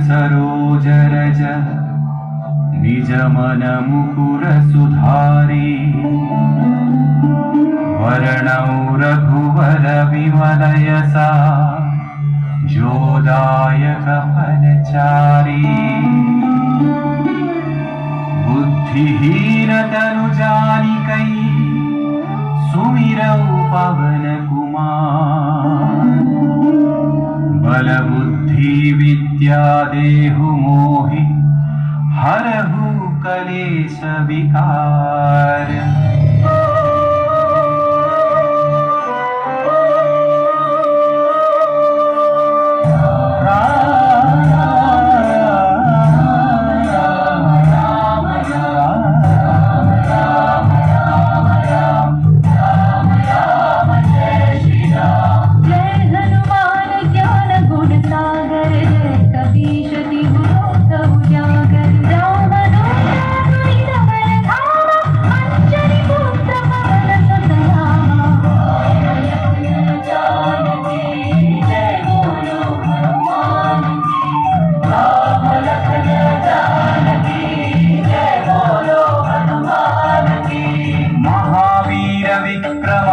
सरोज रज निज मन मुकुर सुधारी वर्णौ रघुवर विमल यसा जोदायक फलचारी बुद्धिहीन तनु जानिकै सुमिरौ पवन कुमार बल बुद्धि विद्या देहु मोहि हरहु कलेश विकार।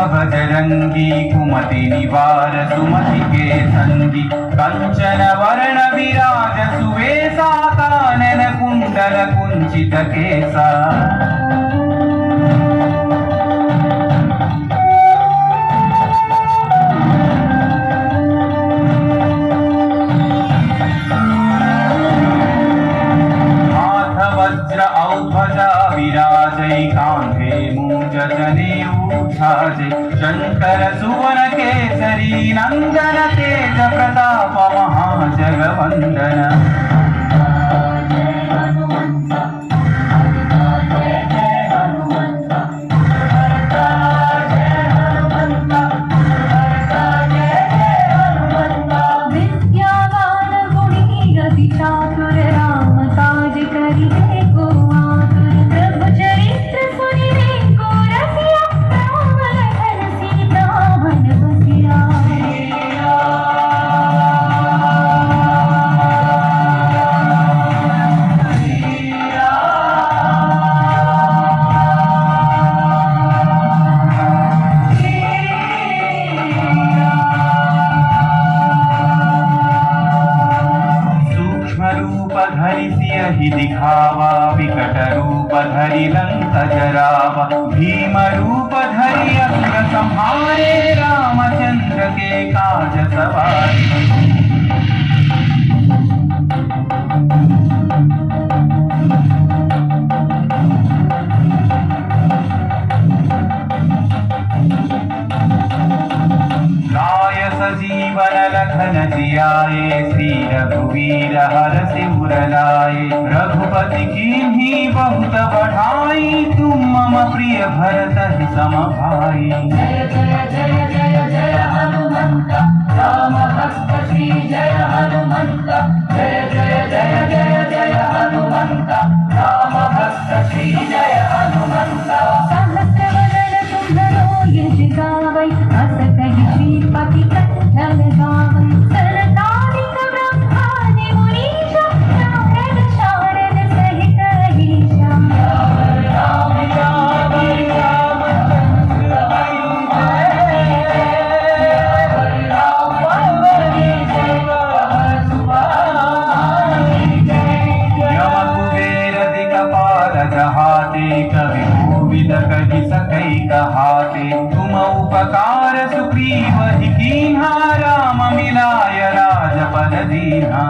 बजरंगी कुमति निवार सुमति के संगी कंचन वर्ण विराज सुवेशा कानन कुंडल कुंचित केसा। हाथ वज्र औध्वजा विराजै कांधे मूंज जनेऊ ध्वजे शंकर सुवन केसरी नंदन तेज प्रताप महाजगवंदन। ही दिखावा विकट रूप धरि लंक जरावा भीम रूप धरि असुर संहारे रामचंद्र के काज सवारे। जीवन लखन जियाए श्री रघुवीर हरषि उर लाए रघुपति कीन्ही बहुत बढ़ाई तुम मम प्रिय भरत सम भाई। जय जय जय जय जय हनुमंत राम भक्त श्री जय हनुमंत जय जय जय जय जय हनुमंत राम भक्त श्री जय हनुमंत। सहस्रवदन सुंदरो यश गावै अस कहि श्रीपति कंठन गावै सरतारिक ब्रह्मादि मुनीश नारद शारद सहित अहिषा। राम राम राम चंद्र कवि भूविद कहि सकै कहाते तुम उपकार सुग्रीव ही कीन्हा राम मिलाय राजपद दीन्हा।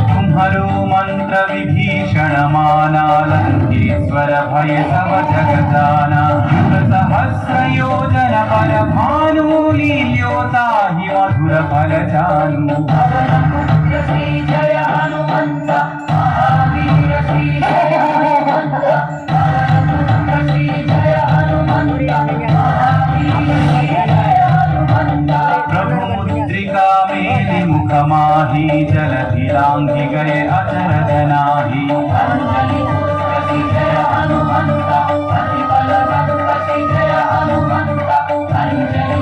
तुम्हारो मंत्र विभीषण माना लंकेश्वर भय सब जग जाना सहस्र योजन पर भानु लील्योता ही मधुर फल जानू। श्री जय हनुमंत महावीर मुद्रिका मेलि मुख माही जलधि लांघि गए अचर जनाही जय हनुमंत अति बलवंत जय हनुमंत अंजनी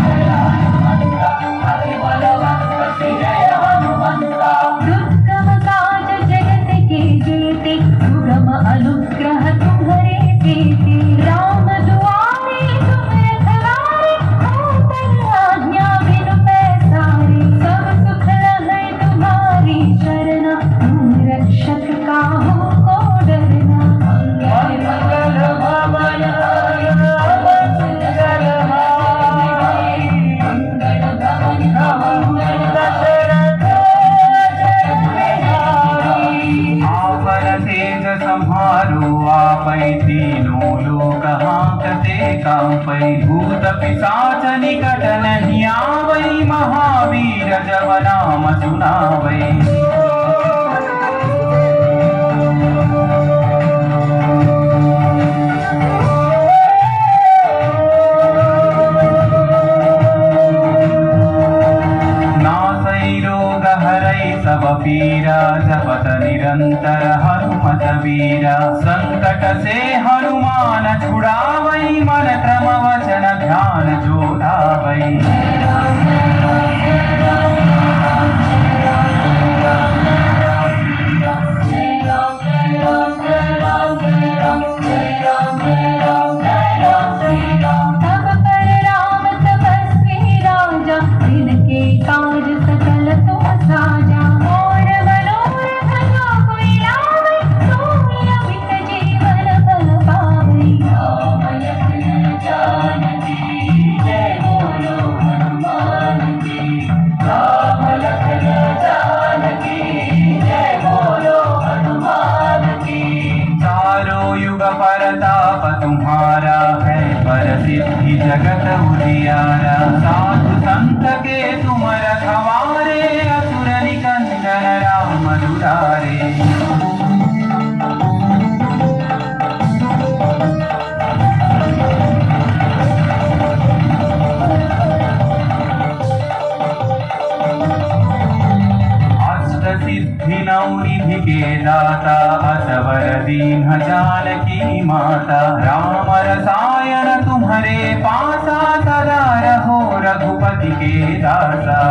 जय हनुमंत अति बलवंत जय हनुमंत दुर्गम काज जगत के जेते सुगम अनुग्रह तुम्हारे देते राम दुआरे तुम रखवारे होतन आज्ञा बिनु पैसारे सब सुख रहे तुम्हारी शरणा तुम रक्षक काहू को डरना मंगल भवन संहारो आपै तीनों लोक हांकते कांपै भूत पिशाच निकट नहीं आवै महावीर जब नाम सुनावै सब पीरा जपत निरंतर हनुमत वीरा संकट से हनुमान छुड़ावै मन क्रम वचन ध्यान जोड़ावै तब पर राम तपस्वी राजा जिनके काज सकल तुम साजा और मनोरथ जो कोई लावै सोई अमित जीवन फल पावै राम लखन जानकी जय बोलो हनुमान की राम लखन जानकी जय बोलो हनुमान की चारों युग परताप तुम्हारा है पर सिद्धि जगत उजियारा साधु संत के तुम रखवारे असुर निकंदन राम दुलारे सिद्धि नौ निधि के दाता असवर दीन जानकी माता राम रसायन तुम्हारे पासा सदा रहो रघुपति के दासा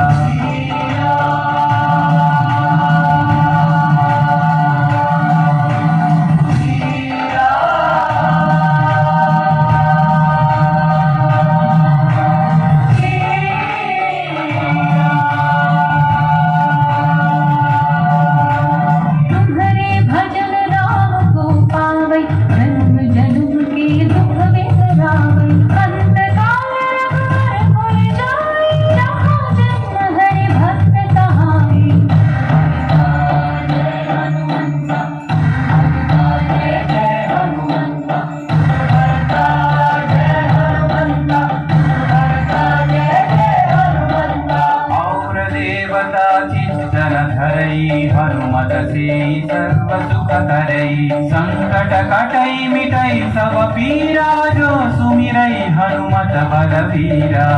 हनुमत से सर्व सुख करई संकट कटई मिटई सब पीरा जो सुमिरई हनुमत बलवीरा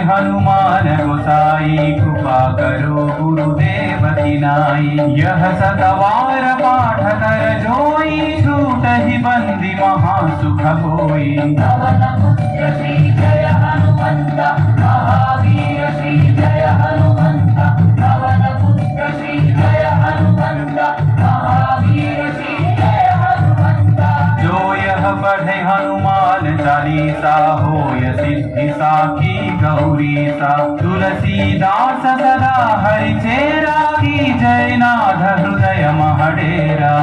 हनुमान गोसाई कृपा करो गुरुदेव नाई यह सतवार पाठ कर जोई छूट ही बंदी महासुख होई पवन पुत्र श्री जय हनुमंत महावीर श्री जय हनुमंत पवन पुत्र श्री जय हनुमंत महावीर श्री जय हनुमंत जो यह पढ़े हनुमान चालीसा होय सिद्धि साखी गौरी सा तुलसीदास सदा हरि चेरा की जय नाथ हृदय महडेरा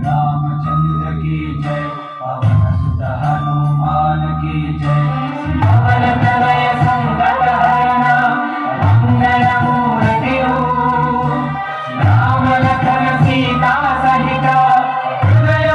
रामचंद्र की जय पवन सुत हनुमान की जय पवन तनय संकट हरना मंगल मूर्ति राम लखन सीता सहित हृदय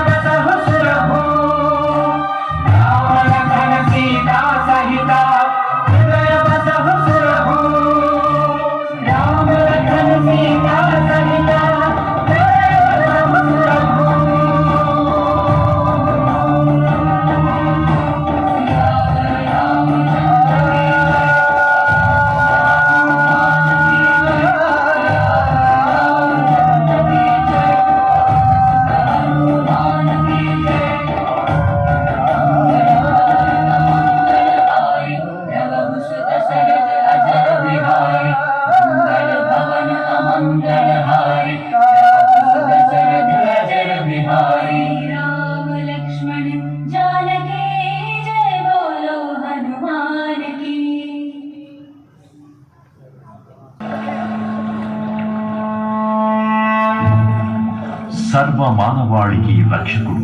మానవాళికి రక్షకుడు,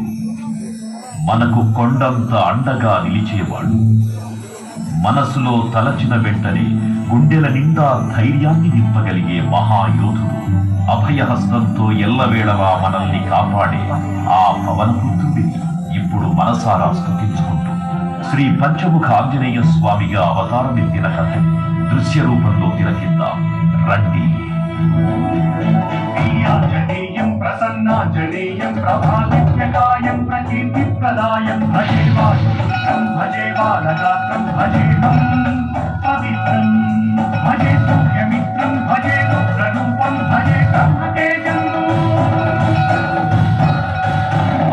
మనకు కొండంత అండగా నిలిచేవాడు. మనసులో తలచిన వెంటనే గుండెల నిండా ధైర్యాన్ని నింపగలిగే మహాయోధుడు, అభయహస్తంతో ఎల్లవేళలా మనల్ని కాపాడే ఆ పవనపుత్రుడిని ఇప్పుడు మనసారా స్తుతించుకుంటూ శ్రీ పంచముఖ ఆంజనేయ స్వామిగా అవతారమెత్తిన కథ దృశ్య రూపంలో తిలకిద్దాం రండి. ఆంజనేయం ప్రసన్నాంజనేయం ప్రభాదిత్యకాయం ప్రకీర్తిప్రదాయం భజే వాయుపుత్రం భజే బాలగాత్రం భజేహం పవిత్రం భజే సూర్యమిత్రం భజే రుద్రరూపం భజే బ్రహ్మతేజం.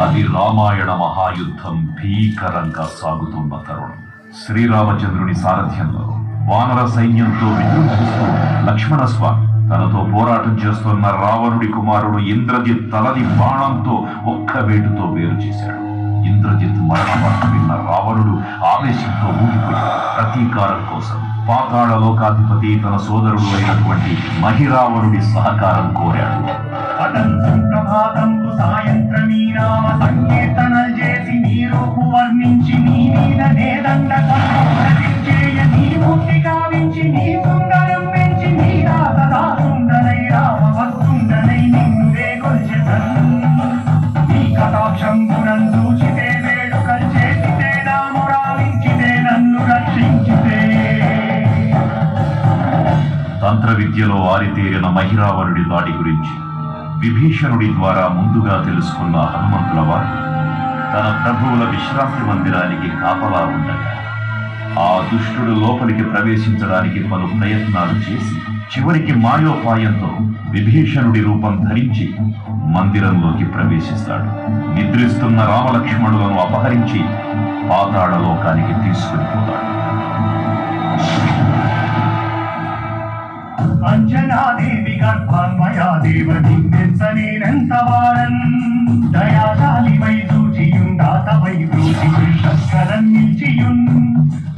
అది రామాయణ మహాయుద్ధం భీకరంగా సాగుతున్న తరుణం. శ్రీరామచంద్రుని సారథ్యంలో వానర సైన్యంతో విజృంభిస్తూ లక్ష్మణస్వామి తనతో పోరాటం చేస్తున్న రావణుడి కుమారుడు ఇంద్రజిత్ తలని బాణంతో ఒక్క వేటుతో వేరు చేశాడు. ఇంద్రజిత్ మరణ వార్త విన్న రావణుడు ఆవేశంతో ఊగిపోయాడు. ప్రతీకారం కోసం పాతాళ లోకాధిపతి తన సోదరుడు అయినటువంటి మహిరావణుడి సహకారం కోరాడు. ప్రభాతంబు సాయంత్రమీ నామ సంకీర్తనలు చేసి నీ రూపు వర్ణించి నీ మీద నేదండ చేయ నీ మూర్తి కావించి నీ సుందరం పెంచి నీ రాసదా సుందరై రామ వస్తుందనై నిన్ను వేగొల్చెదన్. నీ కటాక్షం గుణం చూచితే వేడుకలు చేసితే రామురావించితే నన్ను రక్షించితే. తంత్ర విద్యలో ఆరితేరిన మహిరావణుడి దాడి గురించి విభీషణుడి ద్వారా ముందుగా తెలుసుకున్న హనుమంతుల వారు తన ప్రభువుల విశ్రాంతి మందిరానికి కాపలా ఉండగా ఆ దుష్టుడు లోపలికి ప్రవేశించడానికి పలు ప్రయత్నాలు చేసి చివరికి మాయోపాయంతో విభీషణుడి రూపం ధరించి మందిరంలోకి ప్రవేశిస్తాడు. నిద్రిస్తున్న రామలక్ష్మణులను అపహరించి పాతాళ లోకానికి తీసుకునిపోతాడు. అంజనాదేవి గర్భాన్మయా దేవ నిందెంతనేనంత వారన్ దయాశాలి వై దూచియుండాతవై బ్రూచియున్ నిల్చియున్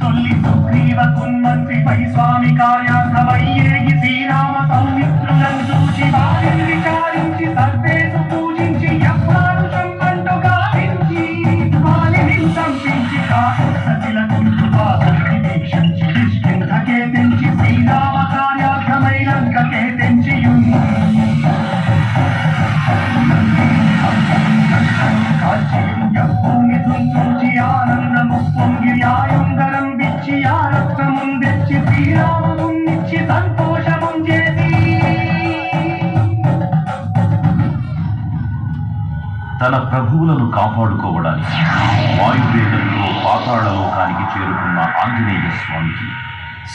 తొల్లి సుగ్రీవకున్ మంత్రి వై స్వామి కార్యాసవయ్యేగి శ్రీరామ సౌమిత్రులను చూచి వారిని విచారించి సర్వేసు పూజించి యవ్వాను సంబంటు గావించి వారిని సంపించి కాశిలకు వీక్షించి కిష్కింధకే తెంచి శ్రీరామ కార్యార్థమై లంకకే తెంచియున్ భూమి తుంచి ఆనందము పొంగి ఆయుందరం బిచ్చి ఆరక్తముం తెచ్చి శ్రీరామమునిచ్చి సంతోషము చేసి తన ప్రభువులను కాపాడుకోవడానికి వాయువేగంతో పాతాళ లోకానికి చేరుకున్న ఆంజనేయ స్వామికి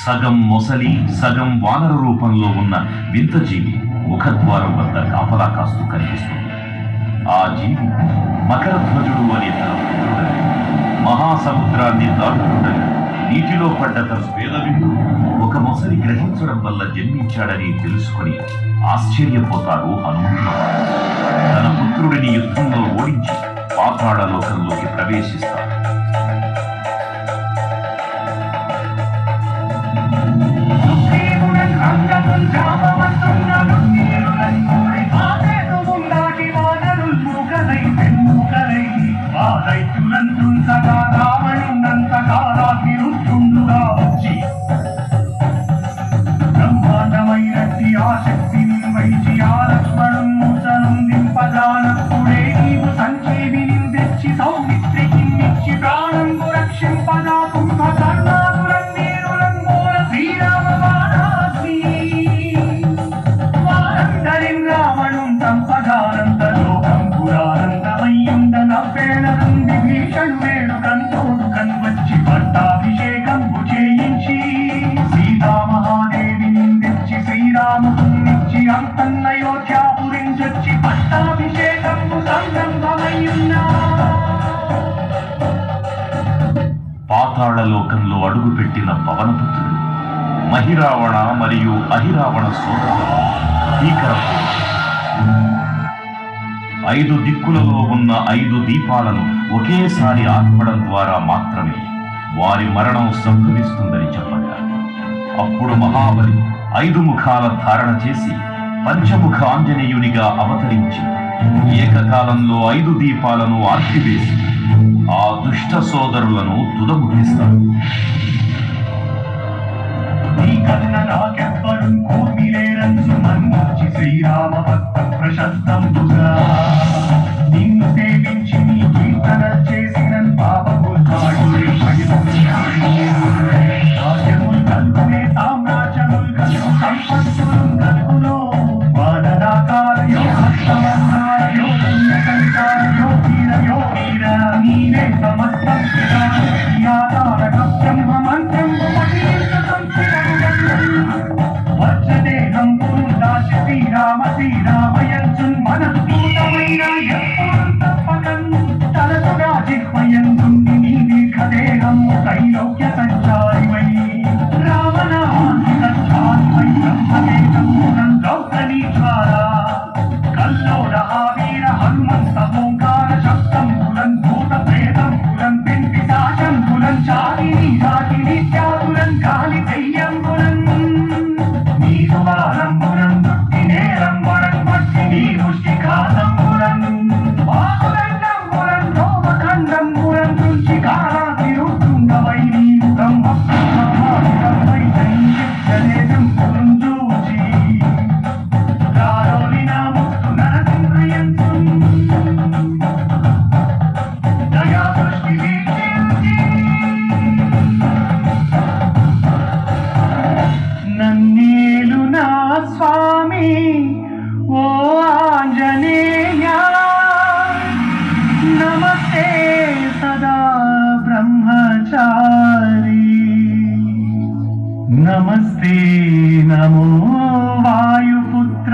సగం మొసలి సగం వానర రూపంలో ఉన్న వింత జీవి ముఖద్వారం వద్ద కాపలా కాస్తూ కనిపిస్తుంది. ఆ జీవి మకరధ్వజుడు అనే తన పుత్రుడని మహాసముద్రాన్ని దాటుతుండగా నీటిలో పడ్డ తన పేదవిందు ఒక మొసలి గ్రహించడం వల్ల జన్మించాడని తెలుసుకుని ఆశ్చర్యపోతారు హనుమంతుల వారు. తన పుత్రుడిని యుద్ధంలో ఓడించి పాతాళ లోకంలోకి ప్రవేశిస్తారు. బ్రహ్మాండమైనట్టి ఆ శక్తిని వైచి ఆ లక్ష్మణుం మూసనుందింపజానప్పుడే నీవు సంజీవిని తెచ్చి సౌమిత్రికి నిచ్చి ప్రాణంబు రక్షింపగా కుంభకర్ణాదురం నీరులంబోర శ్రీరామ వారాసి వారందరిం రావణుం సంపదానంద లోకం పురానందమయ్యుండ నవ్వేళనం విభీషణు వేడుకన్ తోడుకన్ వచ్చి పట్టాభిషేకంబు చేయించి సీతామహాదేవిని తెచ్చి శ్రీరామునిచ్చి అంతన్నయోధ్యాపురించొచ్చి పట్టాభిషేకంబు సంరంభమయ్యున్నా. పాతాళ లోకంలో అడుగుపెట్టిన పవనపుత్రుడు మహిరావణ మరియు అహిరావణ సోదరులు భీకర పోరు. 5 దిక్కులలో ఉన్న 5 దీపాలను ఒకేసారి ఆర్పడం ద్వారా మాత్రమే వారి మరణం సంభవిస్తుందని చెప్పగా అప్పుడు మహాబలి 5 ముఖాల ధారణ చేసి పంచముఖ ఆంజనేయునిగా అవతరించి ఏకకాలంలో 5 దీపాలను ఆర్పివేసి ఆ దుష్ట సోదరులను తుదముట్టిస్తాడు. నీకన్న నాకెవ్వరు కోర్మిలేరంచు మన్నించి శ్రీరామ భక్త ప్రశస్తంబుగా నిన్ను సేవించి నీ కీర్తనలు చేసిన పాపము తాడులే రాజ్యములు కలుగునే సామ్రాజ్యములు కలుగు సంపత్తులు కలుగులో వాదనాకారయో హస్తమందారయో పుణ్యకంకారయో వీరయో వీర నీవే సమస్తం బ్రహ్మ మంత్రం వచ్చదేహం పురుషాశ శ్రీరామ శ్రీరామయంచున్ మనస్ఫూతమైన ఎప్పుడు తప్పకన్ తలసుగా జిహ్వయంచుండి నీ దీర్ఘదేహము త్రైలోక్య సంచారివై రామనామాన్ని సంచారివై బ్రహ్మదేశం లౌకనీశ్వర కల్లోల వీర హనుమంత ఓంకార శబ్దం పులన్ భూత ప్రేతం పులన్ పిశాచం పులన్ చాకిని చాకిని త్యాగులన్ కాలి దెయ్యం పులన్ నీరువాలంబురం దుట్టినేలంబరం మట్టి నీ ముష్టికాలంబురం బాగులండంబురం రోమఖండంబురం తుంచి కాలాతిరుతుండవై నీవు బ్రహ్మై దైత్యలేదం పురం చూచి రారోలి నా ముక్తు నరసింహయంతు దయా దృష్టి వీక్షించి నన్నేలు నా స్వామి ఓ ఆంజనేయ నమస్తే సదా బ్రహ్మచారి నమస్తే నమో వాయుపుత్ర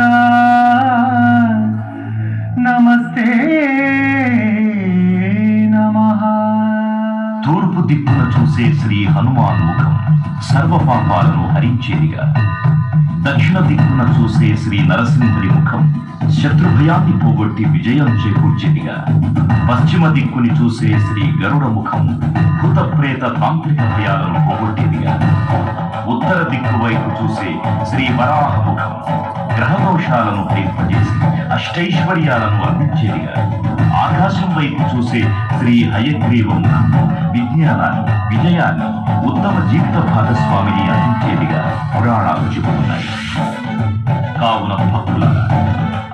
నమస్తే నమః. తూర్పు దిక్కున చూసే శ్రీ హనుమాన్ ముఖం సర్వ పాపాలను హరించేదిగా, దక్షిణ దిక్కున చూసే శ్రీ నరసింహుడి ముఖం శత్రుభయాన్ని పోగొట్టి విజయం చేకూర్చేదిగా, పశ్చిమ దిక్కుని చూసే శ్రీ గరుడ ముఖం భూత ప్రేత తాంత్రిక భయాలను పోగొట్టేదిగా, ఉత్తర దిక్కు వైపు చూసే శ్రీ వరాహ ముఖం గ్రహదోషాలను భేదింపజేసి అష్టైశ్వర్యాలను అందించేదిగా, ఆకాశం వైపు చూసే శ్రీ హయగ్రీవ ముఖం విజ్ఞానాన్ని, విజయాన్ని, ఉత్తమ జీవిత భాగస్వామిని అందించేదిగా పురాణాలు చెబుతున్నాయి. కావున భక్తులారా,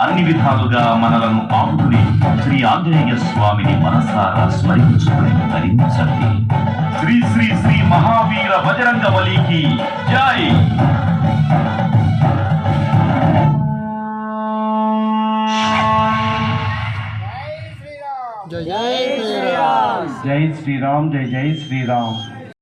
అన్ని విధాలుగా మనలను ఆదుకుని శ్రీ ఆంజనేయ స్వామిని మనసారా స్మరించుకుని ధరించండి. శ్రీ శ్రీ శ్రీ మహావీర బజరంగ బలికి జై. జై శ్రీరామ్, జై జై శ్రీరామ్.